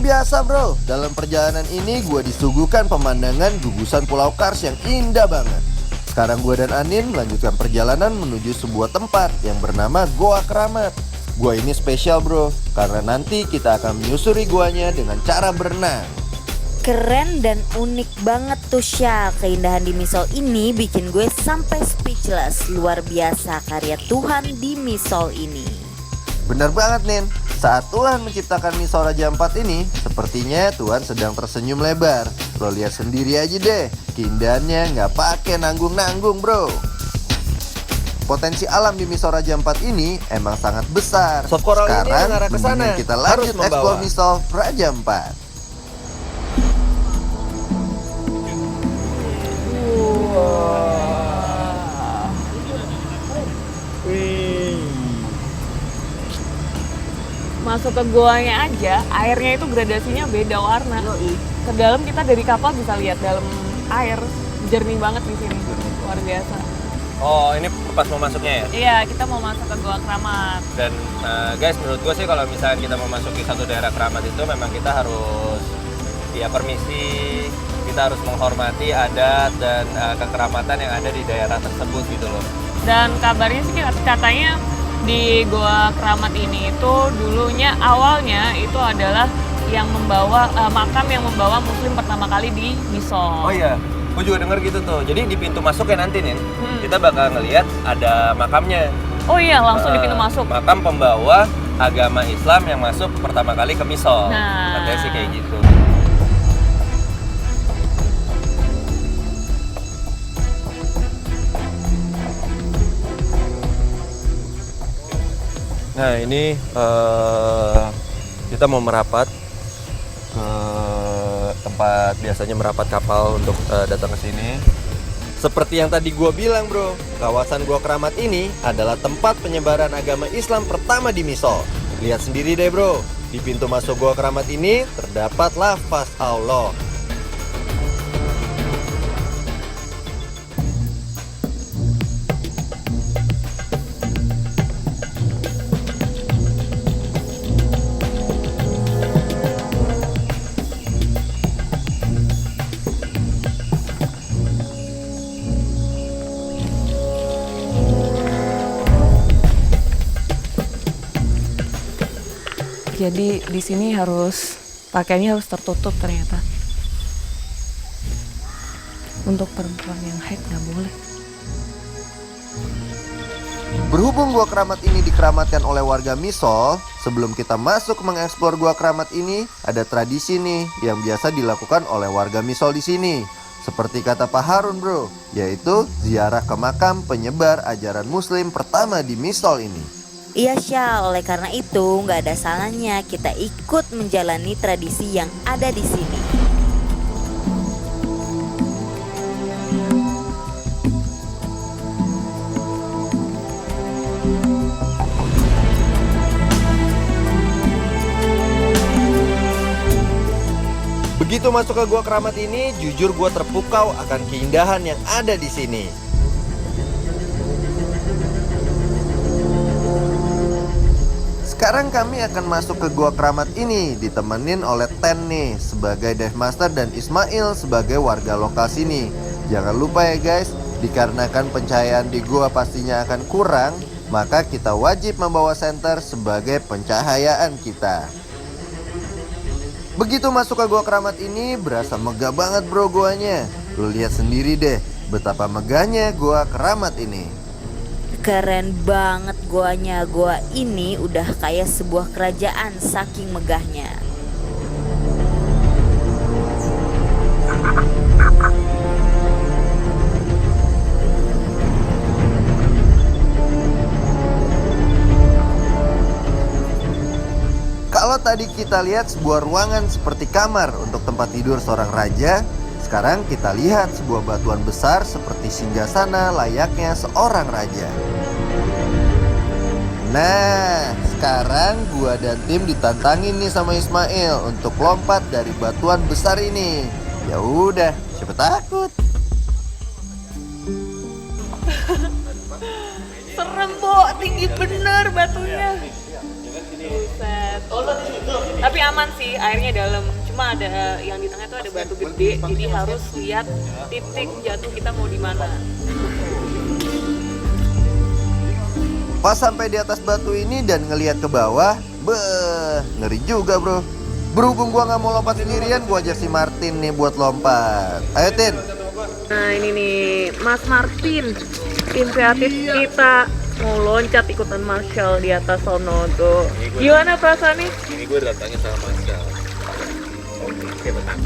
biasa bro, dalam perjalanan ini gue disuguhkan pemandangan gugusan Pulau Kars yang indah banget. Sekarang gue dan Anin melanjutkan perjalanan menuju sebuah tempat yang bernama Goa Keramat. Gua ini spesial bro, karena nanti kita akan menyusuri guanya dengan cara berenang. Keren dan unik banget tuh Syah. Keindahan di Misol ini bikin gue sampai speechless. Luar biasa karya Tuhan di Misol ini. Bener banget Nin, saat Tuhan menciptakan Misol Raja Ampat ini, sepertinya Tuhan sedang tersenyum lebar. Lo lihat sendiri aja deh, keindahannya nggak pakai nanggung-nanggung bro. Potensi alam di Misol Raja Ampat ini emang sangat besar. Sekarang mendingan kita lanjut eksplor Misol Raja Ampat. Masuk ke goanya aja, airnya itu gradasinya beda warna. Ke dalam kita dari kapal bisa lihat dalam air, jernih banget di sini, luar biasa. Oh, ini pas mau masuknya ya? Iya, kita mau masuk ke Goa Keramat. Dan guys, menurut gue sih kalau misalnya kita mau masuki satu daerah keramat itu memang kita harus ya permisi, kita harus menghormati adat dan kekeramatan yang ada di daerah tersebut gitu loh. Dan kabarnya sih katanya di Goa Keramat ini itu dulunya awalnya itu adalah yang membawa makam yang membawa muslim pertama kali di Misol. Oh iya, gue juga denger gitu tuh. Jadi di pintu masuknya nanti nih, kita bakal ngelihat ada makamnya. Oh iya, langsung di pintu masuk. Makam pembawa agama Islam yang masuk pertama kali ke Misol. Nah, katanya sih kayak gitu. Nah ini kita mau merapat ke tempat biasanya merapat kapal untuk datang ke sini. Seperti yang tadi gua bilang bro, kawasan Goa Keramat ini adalah tempat penyebaran agama Islam pertama di Misol. Lihat sendiri deh bro, di pintu masuk Goa Keramat ini terdapat lafaz Allah. jadi di sini pakaiannya harus tertutup ternyata. Untuk perempuan yang haid nggak boleh. Berhubung Goa Keramat ini dikeramatkan oleh warga Misol, sebelum kita masuk mengeksplor Goa Keramat ini, ada tradisi nih yang biasa dilakukan oleh warga Misol di sini. Seperti kata Pak Harun bro, yaitu ziarah ke makam penyebar ajaran Muslim pertama di Misol ini. Iya Syah, oleh karena itu nggak ada salahnya kita ikut menjalani tradisi yang ada di sini. Begitu masuk ke Goa Keramat ini, jujur gue terpukau akan keindahan yang ada di sini. Sekarang kami akan masuk ke Goa Keramat ini, ditemenin oleh Ten nih sebagai dive master dan Ismail sebagai warga lokal sini. Jangan lupa ya guys, dikarenakan pencahayaan di gua pastinya akan kurang, maka kita wajib membawa senter sebagai pencahayaan kita. Begitu masuk ke Goa Keramat ini, berasa megah banget bro goanya. Lu lihat sendiri deh betapa megahnya Goa Keramat ini. Keren banget goanya. Goa ini udah kayak sebuah kerajaan saking megahnya. Kalau tadi kita lihat sebuah ruangan seperti kamar untuk tempat tidur seorang raja, sekarang kita lihat sebuah batuan besar seperti singgasana layaknya seorang raja. Nah, sekarang gua dan tim ditantangin nih sama Ismail untuk lompat dari batuan besar ini. Ya udah, siapa takut? Serem, Bo, tinggi bener batunya. Buset. Tapi aman sih, airnya dalam. Cuma ada yang di tengah tuh ada batu gede, jadi harus lihat titik jatuh kita mau di mana. Pas sampai di atas batu ini dan ngelihat ke bawah, beh, ngeri juga bro. Berhubung gua nggak mau lompat sendirian, gua ajak si Martin nih buat lompat. Ayo Tin. Nah ini nih, Mas Martin, tim kreatif kita mau loncat ikutan Marshall di atas sono tuh. Gimana perasaannya? Ini gue datangin sama Marshall. Oke, benar.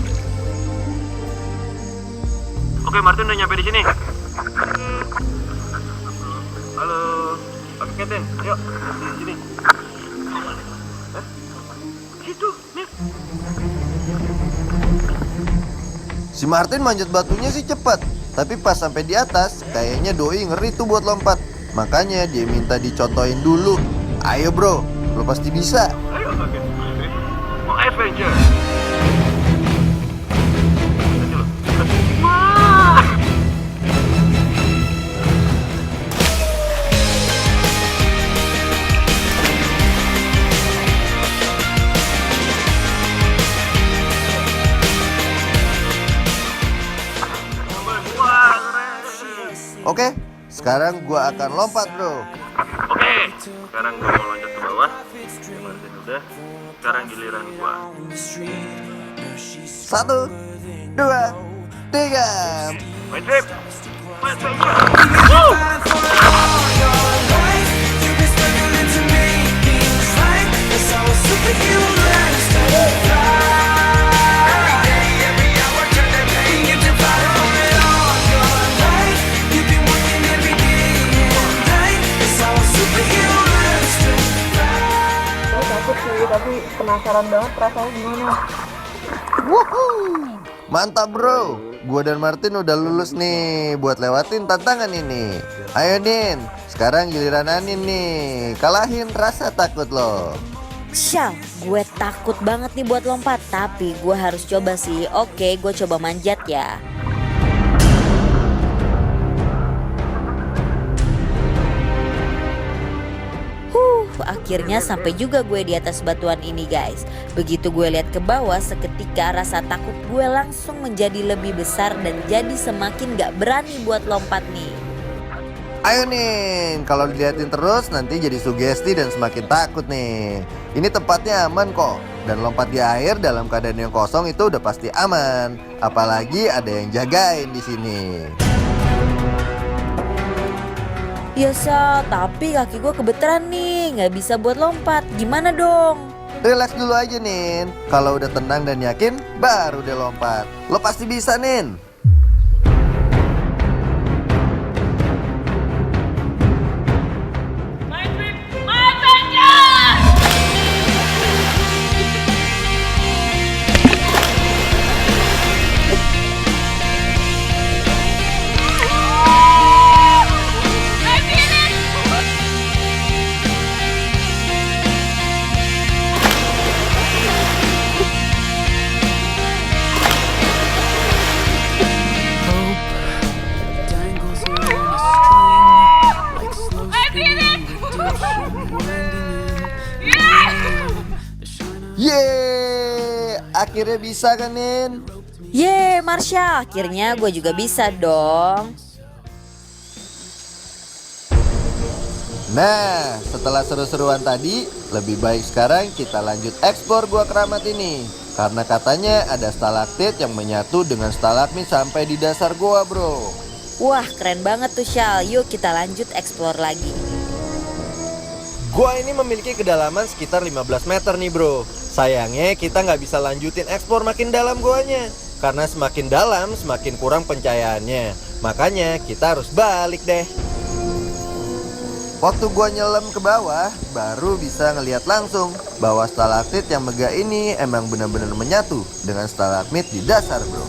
Oke, Martin udah nyampe di sini. Halo, pakai Ketin, yuk di sini. Situ, nih. Si Martin manjat batunya sih cepat, tapi pas sampai di atas, kayaknya doi ngeri tuh buat lompat. Makanya dia minta dicontohin dulu. Ayo bro, lo pasti bisa. Ayo, oke. Mau adventure. Oke, sekarang gua akan lompat bro. Oke, sekarang gua mau loncat ke bawah. Martin udah. Sekarang giliran gua. 1, 2, 3. My trip. My adventure. Takut sih, tapi penasaran banget rasanya gimana. Mantap bro, gua dan Martin udah lulus nih buat lewatin tantangan ini. Ayo Nin, sekarang giliran Anin nih. Kalahin rasa takut lo. Syal, gue takut banget nih buat lompat, tapi gue harus coba sih. Oke, gue coba manjat ya. Akhirnya sampai juga gue di atas batuan ini guys. Begitu gue lihat ke bawah, seketika rasa takut gue langsung menjadi lebih besar dan jadi semakin gak berani buat lompat nih. Ayo Nin, kalau diliatin terus nanti jadi sugesti dan semakin takut nih. Ini tempatnya aman kok, dan lompat di air dalam keadaan yang kosong itu udah pasti aman. Apalagi ada yang jagain di sini. Ya Sal, tapi kaki gue kebetulan nih, gak bisa buat lompat. Gimana dong? Relax dulu aja Nin. Kalau udah tenang dan yakin, baru deh lompat. Lo pasti bisa Nin. My trip, my adventure! Yeay, akhirnya bisa kan Nin? Yeay Marsha, akhirnya gue juga bisa dong. Nah, setelah seru-seruan tadi, lebih baik sekarang kita lanjut eksplor gua keramat ini. Karena katanya ada stalaktit yang menyatu dengan stalagmit sampai di dasar gua bro. Wah keren banget tuh Syal, yuk kita lanjut explore lagi. Gua ini memiliki kedalaman sekitar 15 meter nih bro. Sayangnya kita nggak bisa lanjutin eksplor makin dalam guanya. Karena semakin dalam semakin kurang pencahayaannya. Makanya kita harus balik deh. Waktu gua nyelam ke bawah, baru bisa ngelihat langsung bahwa stalaktit yang megah ini emang benar-benar menyatu dengan stalagmit di dasar bro.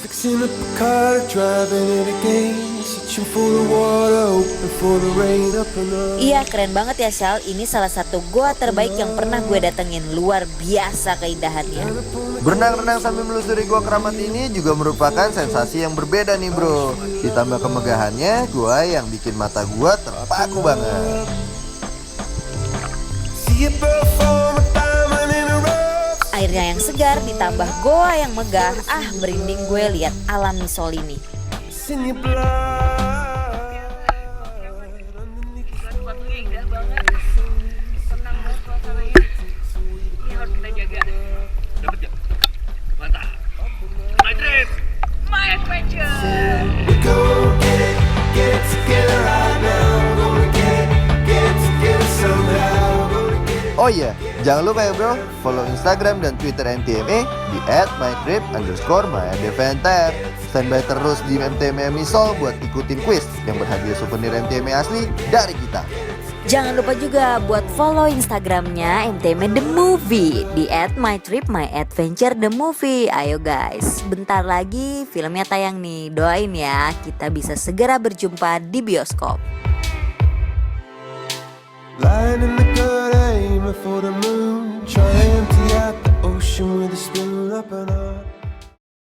Fixing up a car, driving it again. She reaching for the water, hoping for the rain up and up. Iya keren banget ya Shal, ini salah satu goa terbaik yang pernah gue datengin, luar biasa keindahannya. Berenang-renang sambil melusuri gua keramat ini juga merupakan sensasi yang berbeda nih bro. Ditambah kemegahannya, gua yang bikin mata gua terpaku banget. See a bird form a diamond in a rough. Airnya yang segar ditambah goa yang megah, merinding gue lihat alam misol ini. It's in your blood. We gon' get it together right now. Gonna get it together somehow. Gonna get it. Oh iya, jangan lupa ya bro, follow Instagram dan Twitter MTMA di @mytrip_myadventure. Standby terus di MTMA Misol buat ikutin quiz yang berhadiah souvenir MTMA asli dari kita. Jangan lupa juga buat follow Instagramnya MTM The Movie di @mytrip_myadventure_the_movie. Ayo guys, bentar lagi filmnya tayang nih. Doain ya kita bisa segera berjumpa di bioskop. Lying in the gutter, aiming for the moon. Trying to empty out the ocean with a spoon up and up.